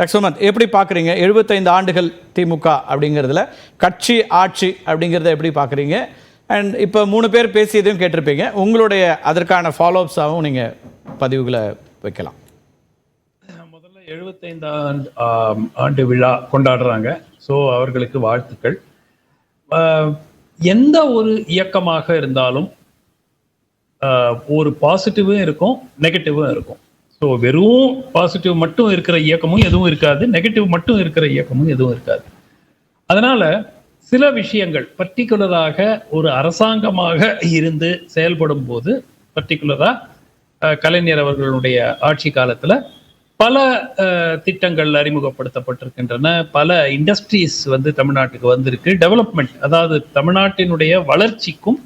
Doctor Sumanth, எப்படி பார்க்குறீங்க 75 ஆண்டுகள் திமுக அப்படிங்கிறதுல கட்சி ஆட்சி அப்படிங்கிறத எப்படி பார்க்குறீங்க? அண்ட் இப்போ 3 பேர் பேசியதையும் கேட்டிருப்பீங்க. உங்களுடைய அதற்கான ஃபாலோஅப்ஸாகவும் நீங்கள் பதிவுகளை வைக்கலாம். முதல்ல 75 ஆண்டு விழா கொண்டாடுறாங்க. ஸோ அவர்களுக்கு வாழ்த்துக்கள். எந்த ஒரு இயக்கமாக இருந்தாலும் ஒரு பாசிட்டிவும் இருக்கும், நெகட்டிவும் இருக்கும். ஸோ வெறும் பாசிட்டிவ் மட்டும் இருக்கிற இயக்கமும் எதுவும் இருக்காது, நெகட்டிவ் மட்டும் இருக்கிற இயக்கமும் எதுவும் இருக்காது. அதனால சில விஷயங்கள் பர்டிகுலராக ஒரு அரசாங்கமாக இருந்து செயல்படும் போது, பர்டிகுலராக கலைஞர் அவர்களுடைய ஆட்சி காலத்தில் பல திட்டங்கள் அறிமுகப்படுத்தப்பட்டிருக்கின்றன. பல இண்டஸ்ட்ரீஸ் தமிழ்நாட்டுக்கு வந்திருக்கு. டெவலப்மெண்ட், அதாவது தமிழ்நாட்டினுடைய வளர்ச்சிக்கும்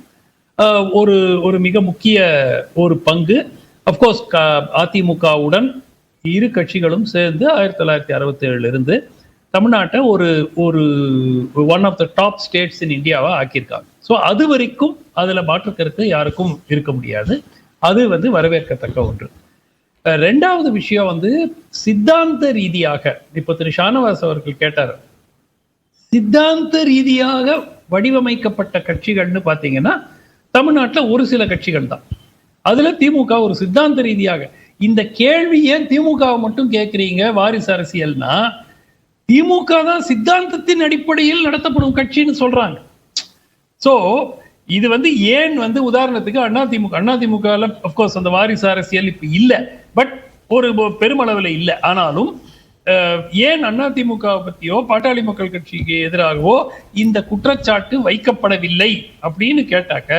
ஒரு மிக முக்கிய ஒரு பங்கு. அப்கோர்ஸ் அதிமுகவுடன் இரு கட்சிகளும் சேர்ந்து 1967 இருந்து தமிழ்நாட்டை ஒரு one of the top states in இந்தியாவா ஆக்கியிருக்காங்க. ஸோ அது வரைக்கும் அதுல மாற்று கருத்து யாருக்கும் இருக்க முடியாது. அது வரவேற்கத்தக்க ஒன்று. ரெண்டாவது விஷயம் சித்தாந்த ரீதியாக, இப்போ திரு ஷானவாஸ் அவர்கள் கேட்டார், சித்தாந்த ரீதியாக வடிவமைக்கப்பட்ட கட்சிகள்னு பாத்தீங்கன்னா தமிழ்நாட்டில் ஒரு சில கட்சிகள் தான். அதுல திமுக ஒரு சித்தாந்த ரீதியாக. இந்த கேள்வி ஏன் திமுகவை மட்டும் கேட்கிறீங்க வாரிசு அரசியல்னா, திமுக தான் சித்தாந்தத்தின் அடிப்படையில் நடத்தப்படும் கட்சின்னு சொல்றாங்க. சோ இது ஏன் உதாரணத்துக்கு அதிமுக அப்கோர்ஸ் அந்த வாரிசு அரசியல் இப்ப இல்ல, பட் ஒரு பெருமளவில் இல்லை. ஆனாலும் ஏன் அதிமுக பத்தியோ பாட்டாளி மக்கள் கட்சிக்கு எதிராகவோ இந்த குற்றச்சாட்டு வைக்கப்படவில்லை அப்படின்னு கேட்டாக்க,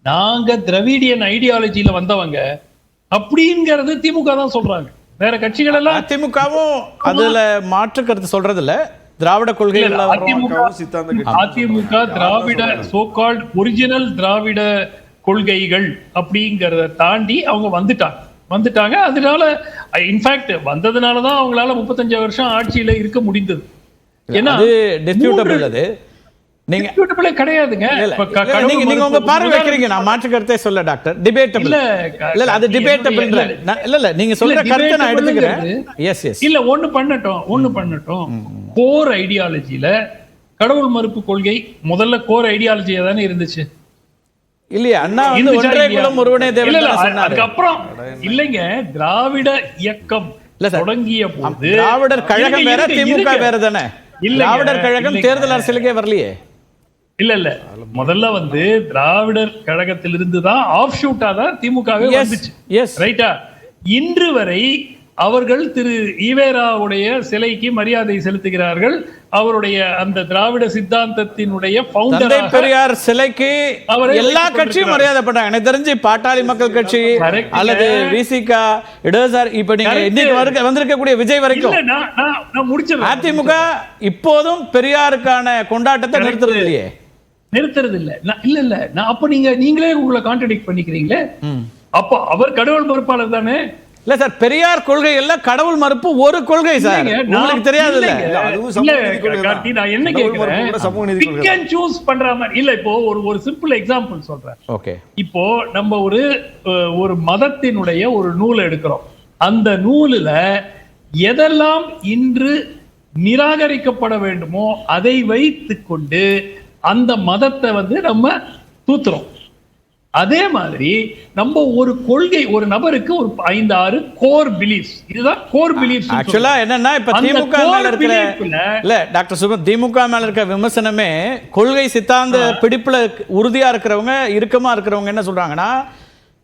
நாங்க திராவிடியன் ஐடியாலஜியில வந்தவங்க அப்படிங்கிறது திமுக தான் சொல்றாங்க. வேற கட்சிகள் எல்லாம் அதிமுகவும் அதுல மாற்று கருத்து சொல்றது இல்ல. திராவிட கொள்கைகள் அதிமுக திராவிட சோகால்ட் ஒரிஜினல் திராவிட கொள்கைகள் அப்படிங்கறத தாண்டி அவங்க வந்துட்டாங்க. அதனால இன்ஃபேக்ட் வந்ததுனாலதான் அவங்களால 35 வருஷம் ஆட்சியில இருக்க முடிந்தது. ஏன்னா நீங்க கிடையாதுங்க. நீங்க உங்க பார்வை வைக்கிறீங்க, நான் மாற்று கருத்தை சொல்ல டாக்டர். டிபேட்டபிள் இல்ல, அது டிபேட்டபிள் இல்ல. நீங்க சொல்ற கருத்தை நான் எடுத்துக்கிறேன். எஸ் எஸ் இல்ல, ஒன்னு பண்ணட்டும். கோர் ஐடியாலஜில கடவுள் மறுப்பு கொள்கை முதல்ல கோர் ஐடியாலஜியா தானே இருந்துச்சு இல்லையா? அண்ணா ஒன்றே குலம் ஒருவனே தேவன் சொன்னாரு. அதுக்கப்புறம் இல்லைங்க, திராவிட இயக்கம் தொடங்கிய போது திராவிடர் கழகம் வேற, திமுக வேற தானே. திராவிடர் கழகம் தேர்தல் அரசியலுக்கே வரலையே. இல்ல முதல்ல திராவிடர் கழகத்திலிருந்து தான் ஆஃப் ஷூட்டா தான் திமுகவே வந்துச்சு. ரைட்டா? இன்று வரை அவர்கள் திரு ஈவேராவுடைய சிலைக்கு மரியாதை செலுத்துகிறார்கள். அவருடைய அந்த திராவிட சித்தாந்தத்தினுடைய ஃபவுண்டர் பெரியார் சிலைக்கு எல்லா கட்சியும் மரியாதை பண்றாங்க. எனக்கு தெரிஞ்சு பாட்டாளி மக்கள் கட்சி அல்லது விசிகா இடதுசாரி, இப்ப நீங்க இன்னைக்கு வந்திருக்கக்கூடிய விஜய் வரைக்கும் நான் முடிச்சேன். அதிமுக இப்போதும் பெரியாருக்கான கொண்டாட்டத்தை நிறுத்துறது இல்லையே. இல்ல நான் அப்ப நீங்களே உங்களை கான்ட்ரடிக்ட் பண்ணிக்கிறீங்களே. அப்போ அவர் கடவுள் மறுப்பாளர் தானே? இல்ல சார், பெரியார் கொள்கை எல்லாம் கடவுள் மறுப்பு ஒரு கொள்கை சார், உங்களுக்கு தெரியாது இல்ல? நான் என்ன கேக்குறேன், பிக் அண்ட் சூஸ் பண்ற மாதிரி இல்ல. இப்போ ஒரு சிம்பிள் எக்ஸாம்பிள் சொல்றேன். ஓகே, இப்போ நம்ம ஒரு மதத்தினுடைய ஒரு நூல் எடுக்கிறோம். அந்த நூலுல எதெல்லாம் இன்று நிராகரிக்கப்பட வேண்டுமோ அதை வைத்துக் கொண்டு அந்த மதத்தை நம்ம தூத்துறோம். அதே மாதிரி நம்ம ஒரு கொள்கை, ஒரு நபருக்கு ஒரு 5-6 கோர் பிலீஃப்ஸ், இதுதான் கோர் பிலீஃப்ஸ். ஆக்சுவலா என்னன்னா, இப்ப திமுக மேல இருக்கிற இல்ல டாக்டர் சுமந்த், திமுக மேல இருக்கிற விமர்சனமே கொள்கை சித்தாந்த பிடிப்புல உறுதியா இருக்கிறவங்க, இறுக்கமா இருக்கிறவங்க என்ன சொல்றாங்கன்னா,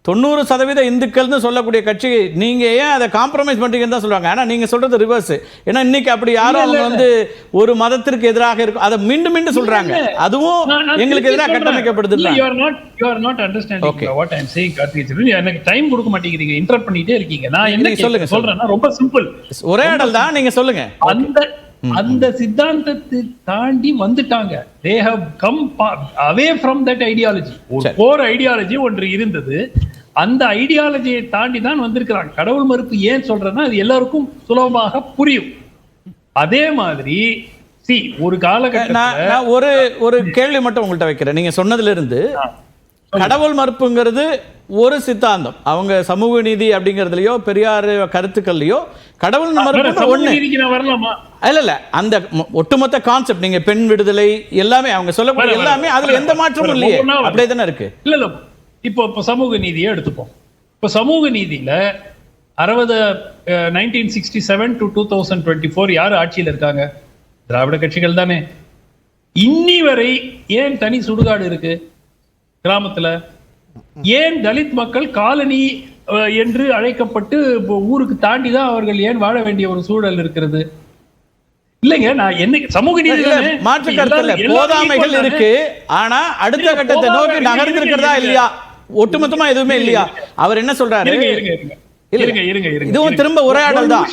90% இந்துக்கள்னு சொல்லக்கூடிய கட்சி நீங்க ஏன் அதை காம்ப்ரமைஸ் பண்றீங்கன்னு தான் சொல்றாங்க. ஆனா நீங்க சொல்றது ரிவர்ஸ். ஏன்னா இன்னைக்கு அப்படி யாரும் அவங்க ஒரு மதத்திற்கு எதிராக இருக்கும், அதை மீண்டும் சொல்றாங்க. அதுவும் எங்களுக்கு எதிராக கட்டமைக்கப்படுது இல்ல. You are not understanding what I am saying. எனக்கு டைம் கொடுக்க மாட்டேங்கிறீங்க, இன்டரப்ட் பண்ணிட்டே இருக்கீங்க. நான் என்ன சொல்றேன்னா ரொம்ப சிம்பிள், ஒரே ஆடல் தான். நீங்க சொல்லுங்க. அந்த சித்தாந்தத்தை தாண்டி வந்துட்டாங்க. they have come away from that ideology. ஒரு கோர் ஐடியாலஜி ஒன்று இருந்தது, அந்த ஐடியாலஜியை தாண்டி தான் வந்திருக்கிறாங்க. கடவுள் மறுப்பு ஏன் சொல்றேன்னா அது எல்லாருக்கும் சுலபமாக புரியும். அதே மாதிரி ஒரு காலகட்டத்தில் ஒரு கேள்வி மட்டும் உங்கள்கிட்ட வைக்கிறேன். நீங்க சொன்னதுல இருந்து கடவுள் மறுப்புங்கிறது ஒரு சித்தாந்தம். அவங்க சமூக நீதி அப்படிங்கிறதுலயோ பெரியார் கருத்துக்கள்லயோ கடவுள் மறுப்பு ஒண்ணு இல்ல அந்த ஒட்டுமொத்த கான்செப்ட். நீங்க பெண் விடுதலை எல்லாமே அவங்க சொல்லக்கூடிய எல்லாமே அதுல எந்த மாற்றமும் இல்லையே, அப்படியே தானே இருக்கு. இல்ல இப்போ சமூக நீதியை எடுத்துப்போம். இப்போ சமூக நீதியில 1967 to 2024 யாரு ஆட்சியில் இருக்காங்க? திராவிட கட்சிகள் தானே. இன்னி வரை ஏன் தனி சுடுகாடு இருக்கு கிராமத்துல? ஏன் தலித் மக்கள் காலனி என்று அழைக்கப்பட்டு ஊருக்கு தாண்டி தான் அவர்கள் ஏன் வாழ வேண்டிய ஒரு சூழல் இருக்கிறது? இல்லைங்க, நான் என்ன சமூக நீதி மாற்று கருத்துல போதாமைகள் இருக்கு. ஆனா அடுத்த கட்டத்தை நோக்கி நகர்ந்து இருக்கிறதா இல்லையா? ஒட்டுமொத்தமா எதுவுமே இல்லையா? அவர் என்ன சொல்றாரு? இதுவும் திரும்ப உரையாடல் தான்.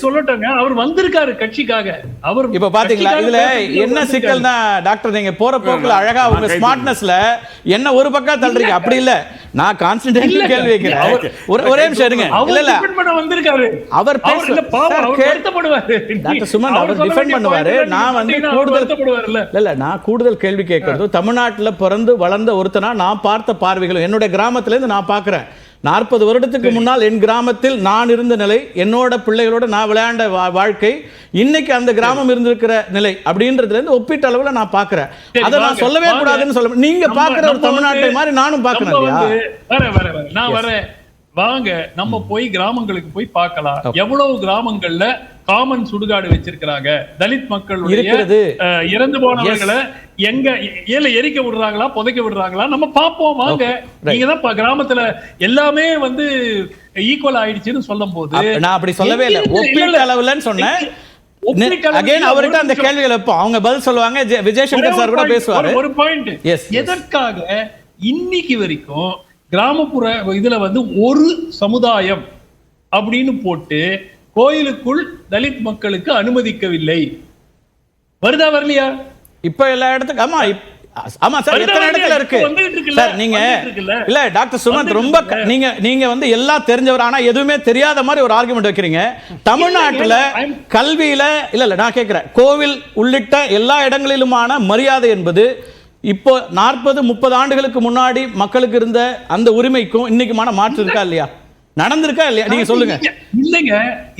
சொல்லட்டங்க, அவர் வந்திருக்காரு கட்சிக்காக. அவர் இப்ப பாத்தீங்களா இதுல என்ன சிக்கல்னா, டாக்டர் நீங்க போற போக்குல அழகா உங்க ஸ்மார்ட்னஸ்ல என்ன ஒரு பக்கம் தள்ளுறீங்க. அப்படி இல்ல, நான் கான்சென்ட்ரேட் கேள்வி வைக்கிறேன். ஒரே நிமிஷம் இருங்க. இல்ல இல்ல வந்திருக்காரு அவர் டாக்டர் சுமன் அவர் டிஃபெண்ட் பண்ணுவாரு. நான் வந்து நான் கூடுதல் கேள்வி கேட்கறது, தமிழ்நாட்டுல பிறந்து வளர்ந்த ஒருத்தனா நான் பார்த்த பார்வைகளும் என்னுடைய கிராமத்துல இருந்து நான் பாக்குறேன். 40 வருடத்துக்கு முன்னால் என் கிராமத்தில் நான் இருந்த நிலை, என்னோட பிள்ளைகளோட நான் விளையாண்ட வாழ்க்கை, இன்னைக்கு அந்த கிராமம் இருந்திருக்கிற நிலை அப்படின்றதுல இருந்து ஒப்பீட்டு அளவுல நான் பாக்குறேன். அதை நான் சொல்லவே கூடாதுன்னு சொல்ல, நீங்க பாக்குற ஒரு தமிழ்நாட்டை மாதிரி நானும் பாக்குறேன். நான் வரேன், வாங்க நம்ம போய் கிராமங்களுக்கு போய் பார்க்கலாம். எவ்வளவு கிராமங்கள்ல காமன் சுடுகாடு வச்சிருக்கிறாங்க, தலித் மக்கள் இறந்து போனவர்களை எங்க ஏல எரிக்க விடுறாங்களா புதைக்க விடுறாங்களா நம்ம பாப்போம். வாங்க, நீங்க தான் கிராமத்துல எல்லாமே வந்து ஈக்குவல் ஆயிடுச்சுன்னு சொல்லும் போது நான் அப்படி சொல்லவே இல்லை, ஒப்பீட்டு அளவுலன்னு சொன்னேன். அவர்கிட்ட அந்த கேள்விகள் வைப்போம், அவங்க பதில் சொல்லுவாங்க. விஜயசங்கர் சார் கூட பேசுவாரு. ஒரு பாயிண்ட், எதற்காக இன்னைக்கு வரைக்கும் கிராமப்புற இதுல வந்து ஒரு சமுதாயம் அப்படின்னு போட்டு கோயிலுக்குள் தலித் மக்களுக்கு அனுமதிக்கவில்லை? வருதா வரலையா? இப்ப எல்லா இடத்துக்கு ஆமா ஆமா சார், எத்தனை இடத்துல இருக்கு சார்? நீங்க இல்ல டாக்டர் சுமந்த் ரொம்ப நீங்க வந்து எல்லாம் தெரிஞ்சவர், ஆனா எதுவுமே தெரியாத மாதிரி ஒரு ஆர்குமெண்ட் வைக்கிறீங்க. தமிழ்நாட்டுல கல்வியில இல்ல நான் கேட்கிறேன், கோவில் உள்ளிட்ட எல்லா இடங்களிலுமான மரியாதை என்பது இப்போ 40-30 ஆண்டுகளுக்கு முன்னாடி மக்களுக்கு இருந்த அந்த உரிமைக்கும் இன்னைக்குமான மாற்று இருக்கா இல்லையா? நடந்திருக்கா இல்லையா? நீங்க சொல்லுங்க. இல்லங்க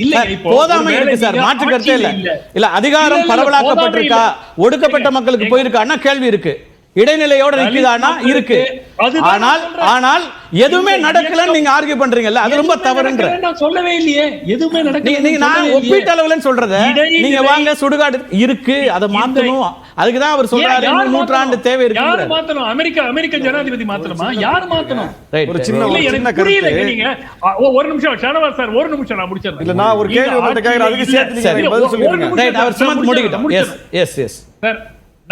இல்ல, போதாமை இருக்கு சார், மாற்று கருத்தே இல்ல. இல்ல அதிகாரம் பரவலாக்கப்பட்டிருக்கா, ஒடுக்கப்பட்ட மக்களுக்கு போயிருக்கா கேள்வி இருக்கு. இடைநிலையோட நிக்குதானா இருக்கு. ஆனால் எதுவுமே நடக்கலன்னு நீங்க ஆர்கியூ பண்றீங்கல்ல, அது ரொம்ப தவறுன்ற. நான் சொல்லவே இல்லையே எதுவுமே நடக்கல. நீங்க நான் ஒப்பீட்டு அளவுலன்னு சொல்றத நீங்க வாங்க சுடுகாடு இருக்கு, அதை மாத்தணும். அதுக்கு தான் அவர் சொல்றாரு நூற்றாண்டு தேவை இருக்கு. யார் மாத்தணும்? அமெரிக்க ஜனாதிபதி மாத்தணுமா? யார் மாத்தணும்? ஒரு சின்ன கருத்து. நீங்க ஒரு நிமிஷம் ஷானவாஸ் சார், ஒரு நிமிஷம் நான் முடிச்சறேன். இல்ல நான் ஒரு கேள்வி உங்கள்ட்ட கேக்குறேன், அதுக்கு சேர்த்து நீங்க பதில் சொல்லுங்க. ரைட், அவர் சுமந்த் முடிக்கட்டும். எஸ் சார்,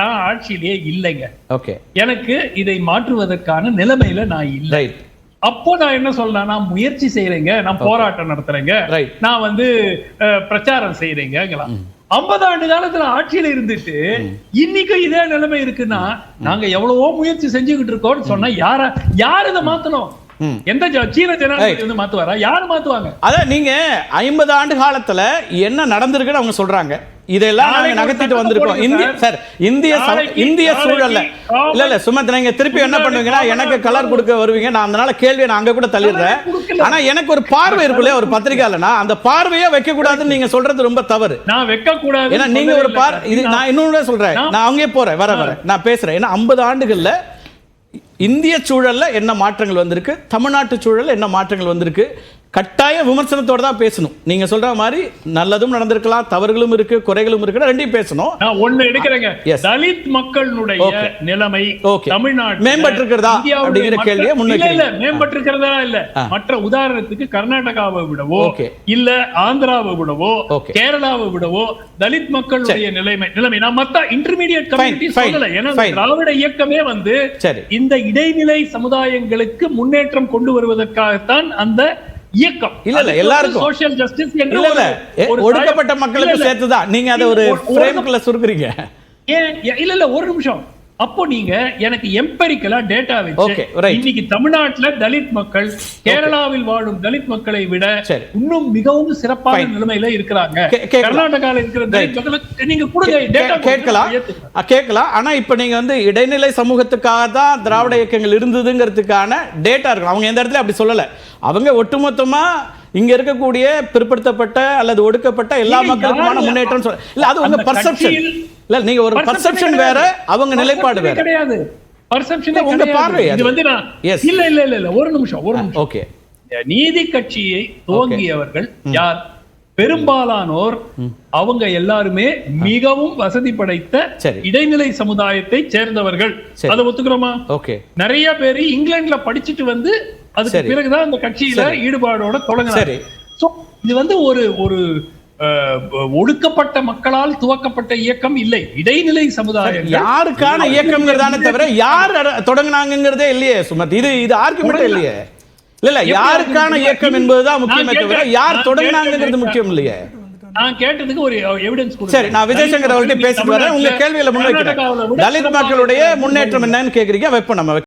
நான் ஆட்சியிலே இல்லைங்க. ஓகே, எனக்கு இதை மாற்றுவதற்கான நிலைமையில நான் இல்லை. அப்போ நான் என்ன சொல்றேன், நான் முயற்சி செய்யறேங்க, நான் போராட்டம் நடத்துறேங்க, நான் வந்து பிரச்சாரம் செய்யறேங்க. 50 ஆண்டு காலத்துல ஆட்சியில இருந்துட்டு இன்னைக்கு இதே நிலைமை இருக்குன்னா நாங்க எவ்வளவோ முயற்சி செஞ்சுக்கிட்டு இருக்கோம்னு சொன்னா யார் இதை மாத்தணும்? எந்த சீன ஜனாதிபதி வந்து மாத்துவாரா? யாரு மாத்துவாங்க? அதான் நீங்க 50 ஆண்டு காலத்துல என்ன நடந்திருக்குன்னு அவங்க சொல்றாங்க. இதெல்லாம் நாங்க நகர்த்திட்டு வந்திருக்கோம். இந்திய சூழல்ல இல்ல சுமந்த், நீங்க திருப்பி என்ன பண்ணுவீங்கன்னா எனக்கு கலர் கொடுக்க வருவீங்க. நான் அதனால கேள்வியை நான் அங்க கூட தள்ளிடுறேன். ஆனா எனக்கு ஒரு பார்வை இருக்குல்ல, ஒரு பத்திரிகையாளனா அந்த பார்வையே வைக்க கூடாதுன்னு நீங்க சொல்றது ரொம்ப தவறு. நான் வைக்க கூடாது. ஏன்னா நீங்க ஒரு நான் இன்னொன்னு சொல்றேன், நான் அங்கே போறேன், வர நான் பேசுறேன். ஏன்னா 50 ஆண்டுகள்ல இந்திய சூழல்ல என்ன மாற்றங்கள் வந்திருக்கு, தமிழ்நாட்டு சூழல்ல என்ன மாற்றங்கள் வந்திருக்கு, கட்டாய விமர்சனத்தோட தான் பேசணும். நீங்க சொல்ற மாதிரி நல்லதும் நடந்திருக்கலாம், தவறுகளும் இருக்கு, குறைகளும் இருக்கு, ரெண்டையும் பேசணும். நான் ஒண்ணு எடுக்கிறேங்க, தலித் மக்களுடைய நிலைமை தமிழ்நாடு மேம்பட்டு இருக்கிறதா அப்படிங்கிற கேள்வியை முன்வைக்கிறீங்க. மேம்பட்டு இருக்கிறதா இல்ல, மற்ற உதாரணத்துக்கு கர்நாடகாவை விடவோ இல்ல ஆந்திராவை விடவோ கேரளாவை விடவோ தலித் மக்களுடைய நிலைமை நான் மத்த இன்டர்மீடியட் கம்யூனிட்டி சொல்லல. ஏன்னா திராவிட இயக்கமே வந்து இந்த இடைநிலை சமுதாயங்களுக்கு முன்னேற்றம் கொண்டு வருவதற்காகத்தான் அந்த இயக்கம். இல்ல எல்லாருக்கும் சோஷியல் ஜஸ்டிஸ் என்ற ஒடுக்கப்பட்ட மக்களுக்கு சேர்த்துதான் நீங்க அதை ஒரு ஃப்ரேம்க்குள்ள சுருக்குறீங்க. இல்ல ஒரு நிமிஷம், அப்போ நீங்க எனக்கு எம்பரிக்கலா டேட்டா வச்சு Okay, right. இன்னைக்கு தமிழ்நாட்டுல தலித் மக்கள் கேரளாவில் வாழும் தலித் மக்களை விட சரி. இன்னும் மிகவும் சிறப்பான Fine. நிலைமையில இருக்கிறாங்க. கேட்கலாம். கர்நாடகால இருக்கிற தலித் மக்களுக்கு நீங்க கொடுங்க டேட்டா கேட்கலாம். ஆனா இப்ப நீங்க வந்து இடைநிலை சமூகத்துக்காக தான் திராவிட இயக்கங்கள் இருந்ததுங்கிறதுக்கான டேட்டா இருக்கு. அவங்க எந்த இடத்துல அப்படி சொல்லல. அவங்க ஒட்டுமொத்தமா இங்க இருக்கக்கூடிய பிற்படுத்தப்பட்ட அல்லது ஒடுக்கப்பட்ட எல்லா மக்களுக்குமான முன்னேற்றம் சொல்ல இல்ல, அது உங்க பர்செப்ஷன். இல்ல, நீங்க ஒரு பர்செப்ஷன் வேற, அவங்க நிலைப்பாடு வேற. கிடையாது. பர்செப்ஷன் உங்க பார்வை இது வந்து நான் Yes. இல்ல ஒரு நிமிஷம் ஓகே. நீதி கட்சியை துவங்கியவர்கள் யார்? பெரும்பாலானோர் அவங்க எல்லாருமே மிகவும் வசதி படைத்த சரி. இடைநிலை சமுதாயத்தை சேர்ந்தவர்கள். சரி. அதை ஒத்துக்கிறோமா? ஓகே. நிறைய பேர் இங்கிலாந்துல படிச்சுட்டு வந்து அதுக்கு சரி. பிறகுதான் அந்த கட்சியில சரி. ஈடுபாடோட தொடங்கினாங்க. சரி. சோ இது வந்து ஒரு ஒடுக்கப்பட்ட மக்களால் துவக்கப்பட்ட இயக்கம் இல்லை, இடைநிலை சமுதாயம். யாருக்கான இயக்கம்ங்கிறதானே தவிர யார் தொடங்கினாங்கிறதே இல்லையே சுமத். இது ஆர்குமெண்ட் இல்லையே. இல்ல யாருக்கான இயக்கம் என்பதுதான் முக்கியமே தவிர யார் தொடங்கினாங்கிறது முக்கியம் இல்லையே. நான் கேட்டதுக்கு ஒரு எவிடன்ஸ் கொடுங்க. சரி, நான் விஜய் சங்கர் அவர்கிட்ட பேசிட்டு வரேன். உங்க கேள்வியில முன்வைக்கிறேன். தலித் மக்களுடைய முன்னேற்றம் என்னன்னு கேக்குறீங்க. வைப்போம் நம்ம.